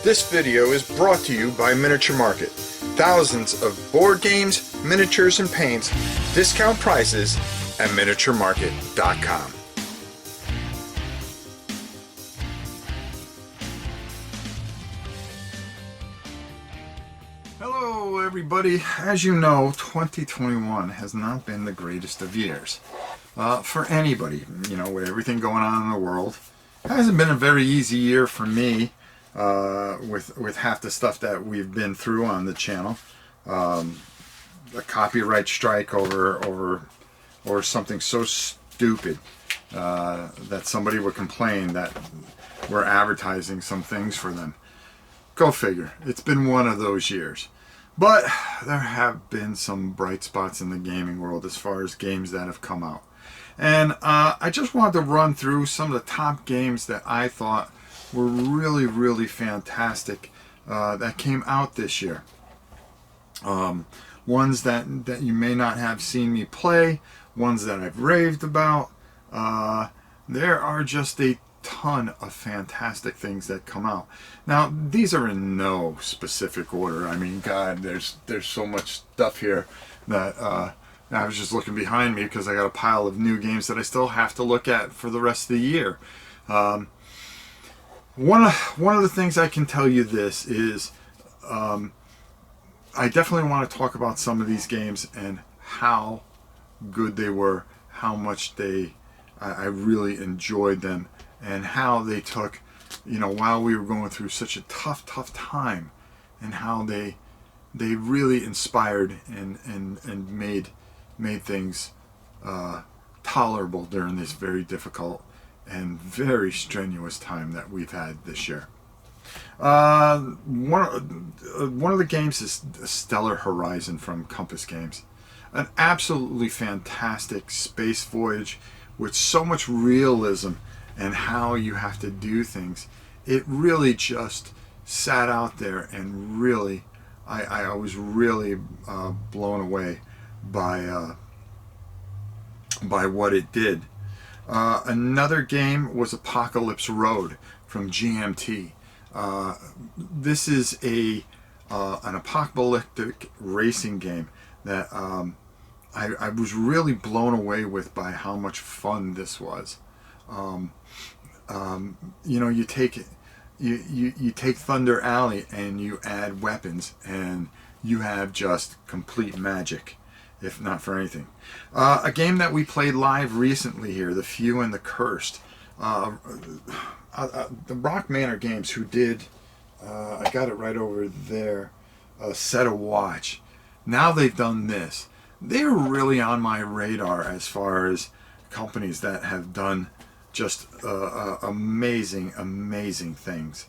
This video is brought to you by Miniature Market. Thousands of board games, miniatures, and paints, discount prices at miniaturemarket.com. Hello everybody. As you know, 2021 has not been the greatest of years. For anybody, with everything going on in the world. It hasn't been a very easy year for me. With half the stuff that we've been through on the channel, a copyright strike over something so stupid that somebody would complain that we're advertising some things for them. Go figure. It's been one of those years. But there have been some bright spots in the gaming world as far as games that have come out. And I just wanted to run through some of the top games that I thought were really fantastic that came out this year. Ones that you may not have seen me play, ones that I've raved about. There are just a ton of fantastic things that come out. Now, these are in no specific order. I mean, God, there's so much stuff here that I was just looking behind me because I got a pile of new games that I still have to look at for the rest of the year. One of the things I can tell you this is I definitely want to talk about some of these games and how good they were, how much I really enjoyed them, and how they took, while we were going through such a tough time, and how they really inspired and made things tolerable during this very difficult and very strenuous time that we've had this year. One of the games is Stellar Horizon from Compass Games. An absolutely fantastic space voyage with so much realism and how you have to do things. It really just sat out there, and really, I was really blown away by what it did. Another game was Apocalypse Road from GMT. This is an apocalyptic racing game that I was really blown away with by how much fun this was. You take Thunder Alley and you add weapons, and you have just complete magic, if not for anything. A game that we played live recently here, The Few and the Cursed. The Rock Manor Games, who did, I got it right over there, Set a Watch. Now they've done this. They're really on my radar as far as companies that have done just amazing things.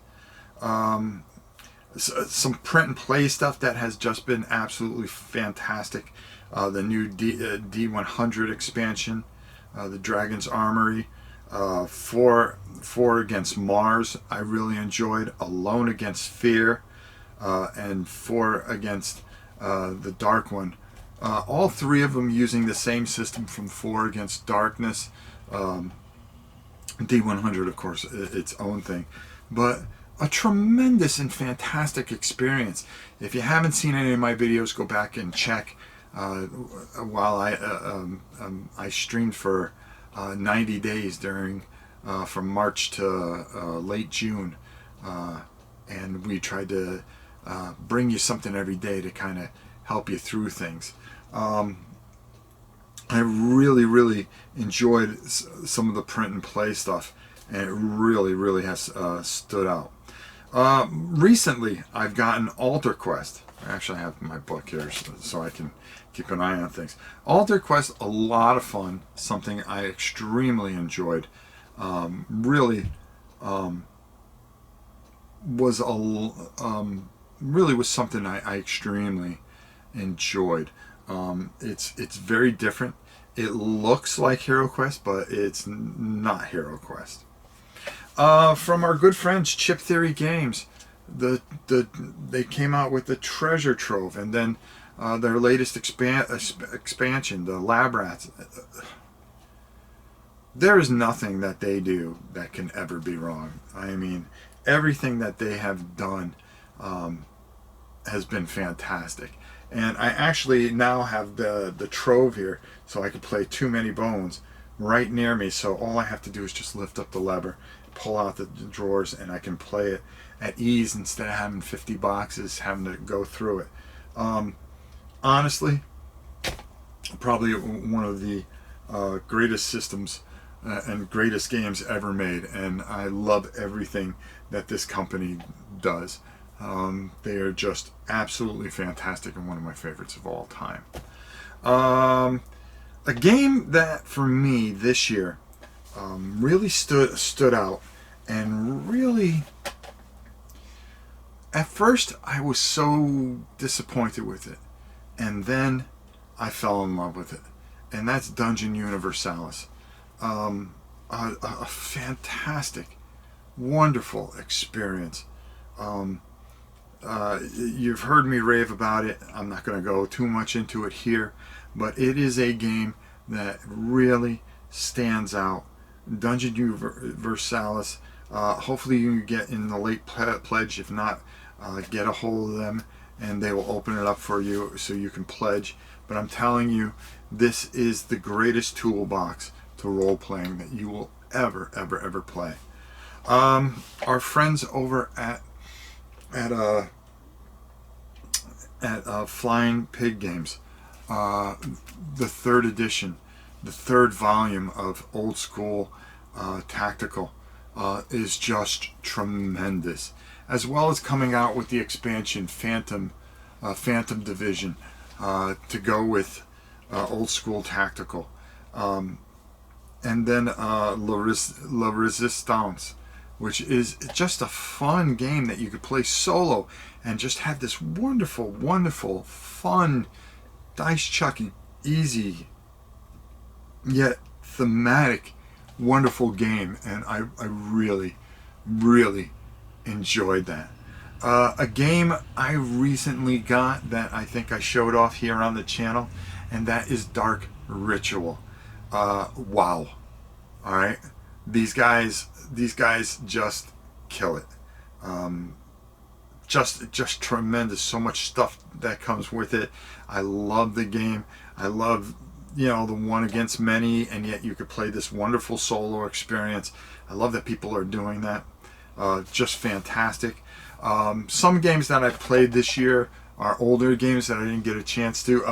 Some print and play stuff that has just been absolutely fantastic. The new D100 expansion, the Dragon's Armory, 4 Against Mars, I really enjoyed. Alone Against Fear, and 4 Against the Dark One. All 3 of them using the same system from 4 Against Darkness. D100, of course, its own thing. But a tremendous and fantastic experience. If you haven't seen any of my videos, go back and check. While I streamed for 90 days from March to late June, and we tried to bring you something every day to kind of help you through things. I really enjoyed some of the print and play stuff, and it really has stood out. Recently, I've gotten Alter Quest. Actually, I have my book here so I can keep an eye on things. Alter Quest, a lot of fun, something I extremely enjoyed. Really was something I extremely enjoyed. It's very different. It looks like Hero Quest, but it's not Hero Quest. From our good friends Chip Theory Games, they came out with the Treasure Trove, and then their latest expansion, the Lab Rats. There is nothing that they do that can ever be wrong. I mean, everything that they have done has been fantastic. And I actually now have the trove here, so I can play Too Many Bones right near me. So all I have to do is just lift up the lever, pull out the drawers, and I can play it at ease instead of having 50 boxes, having to go through it. Honestly, probably one of the greatest systems and greatest games ever made, and I love everything that this company does. They are just absolutely fantastic and one of my favorites of all time. A game that for me this year really stood out, and really, at first I was so disappointed with it, and then I fell in love with it, and that's Dungeon Universalis. A fantastic, wonderful experience. You've heard me rave about it. I'm not going to go too much into it here, but it is a game that really stands out. Dungeon Universalis. Hopefully you can get in the late pledge. If not, get a hold of them and they will open it up for you so you can pledge. But I'm telling you, this is the greatest toolbox to role-playing that you will ever play. Our friends over at Flying Pig Games, the third edition, the third volume of Old School Tactical is just tremendous, as well as coming out with the expansion Phantom Division to go with Old School Tactical, and then La Resistance, which is just a fun game that you could play solo and just have this wonderful, fun, dice chucking, easy, yet thematic, wonderful game. And I really enjoyed that. A game I recently got that I think I showed off here on the channel, and that is Dark Ritual. Wow. Alright. These guys just kill it. Just tremendous. So much stuff that comes with it. I love the game. I love, the one against many, and yet you could play this wonderful solo experience. I love that people are doing that. Just fantastic. Some games that I played this year are older games that I didn't get a chance to.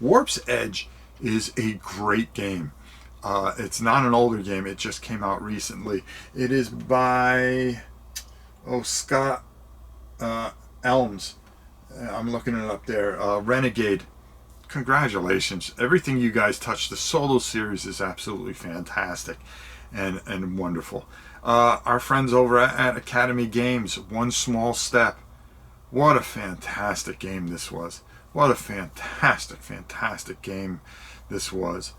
Warp's Edge is a great game. It's not an older game. It just came out recently. It is by Scott Elms. I'm looking it up there. Renegade. Congratulations. Everything you guys touch. The solo series is absolutely fantastic and wonderful. Our friends over at Academy Games, One Small Step. What a fantastic game this was. What a fantastic game this was.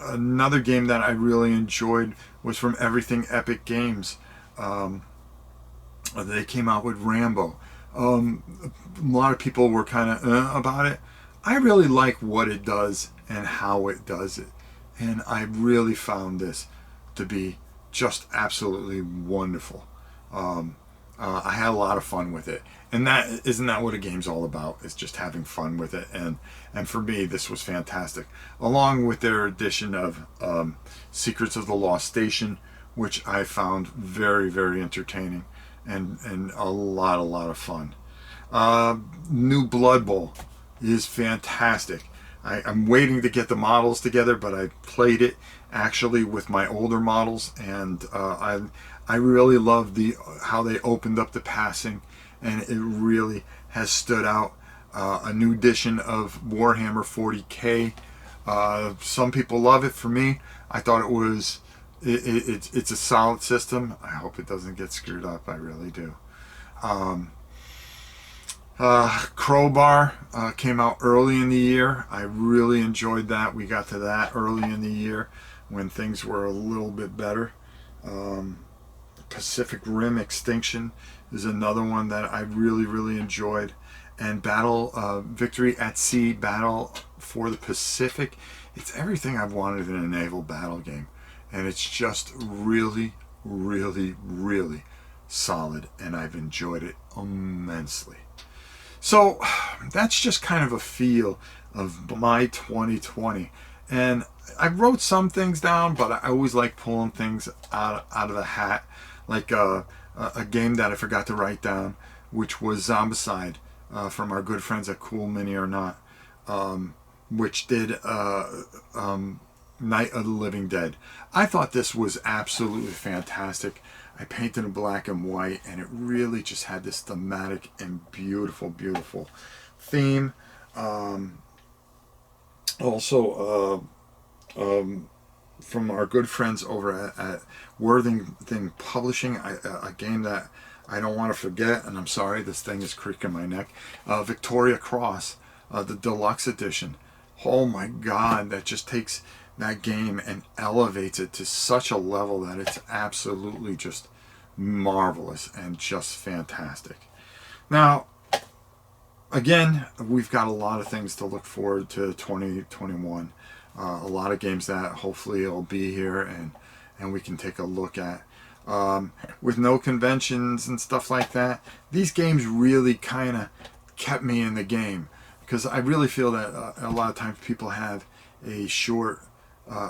Another game that I really enjoyed was from Everything Epic Games. They came out with Rambo. A lot of people were kind of about it. I really like what it does and how it does it. And I really found this to be just absolutely wonderful. I had a lot of fun with it. And isn't that what a game's all about? It's just having fun with it. And for me, this was fantastic. Along with their edition of Secrets of the Lost Station, which I found very entertaining and a lot of fun. New Blood Bowl is fantastic. I'm waiting to get the models together, but I played it actually with my older models, and I really love how they opened up the passing, and it really has stood out. A new edition of Warhammer 40K. Some people love it. For me, I thought it's a solid system. I hope it doesn't get screwed up. I really do. Crowbar came out early in the year. I really enjoyed that. We got to that early in the year when things were a little bit better. Pacific Rim Extinction is another one that I really enjoyed. And Victory at Sea, Battle for the Pacific. It's everything I've wanted in a naval battle game. And it's just really really, really solid, and I've enjoyed it immensely. So that's just kind of a feel of my 2020. And I wrote some things down, but I always like pulling things out of the hat, like a game that I forgot to write down, which was Zombicide, from our good friends at Cool Mini or Not, which did Night of the Living Dead. I thought this was absolutely fantastic. I painted in black and white, and it really just had this thematic and beautiful, beautiful theme. Also, from our good friends over at Worthington Publishing, a game that I don't want to forget, and I'm sorry, this thing is creaking my neck. Victoria Cross, the deluxe edition. Oh my God, that just takes that game and elevates it to such a level that it's absolutely just marvelous and just fantastic. Now, again, we've got a lot of things to look forward to 2021. A lot of games that hopefully will be here and we can take a look at. With no conventions and stuff like that, these games really kind of kept me in the game, because I really feel that a lot of times people have a short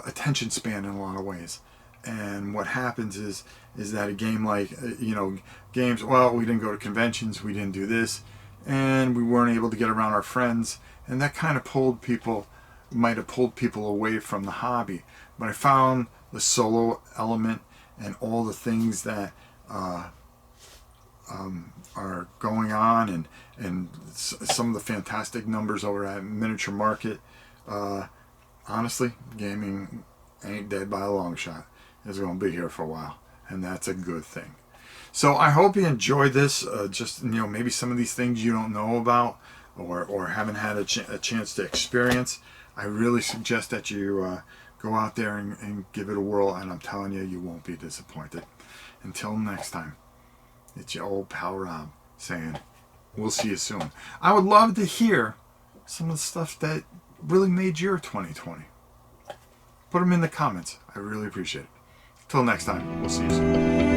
attention span in a lot of ways. And what happens is that a game like, games, well, we didn't go to conventions, we didn't do this, and we weren't able to get around our friends, and that kind of might have pulled people away from the hobby. But I found the solo element and all the things that are going on, and some of the fantastic numbers over at Miniature Market. Honestly, gaming ain't dead by a long shot. It's going to be here for a while, and that's a good thing. So I hope you enjoyed this. Just maybe some of these things you don't know about or haven't had a chance to experience. I really suggest that you go out there and give it a whirl, and I'm telling you, you won't be disappointed. Until next time, it's your old pal Rob saying, we'll see you soon. I would love to hear some of the stuff that really made your 2020. Put them in the comments. I really appreciate it. Till next time, we'll see you soon.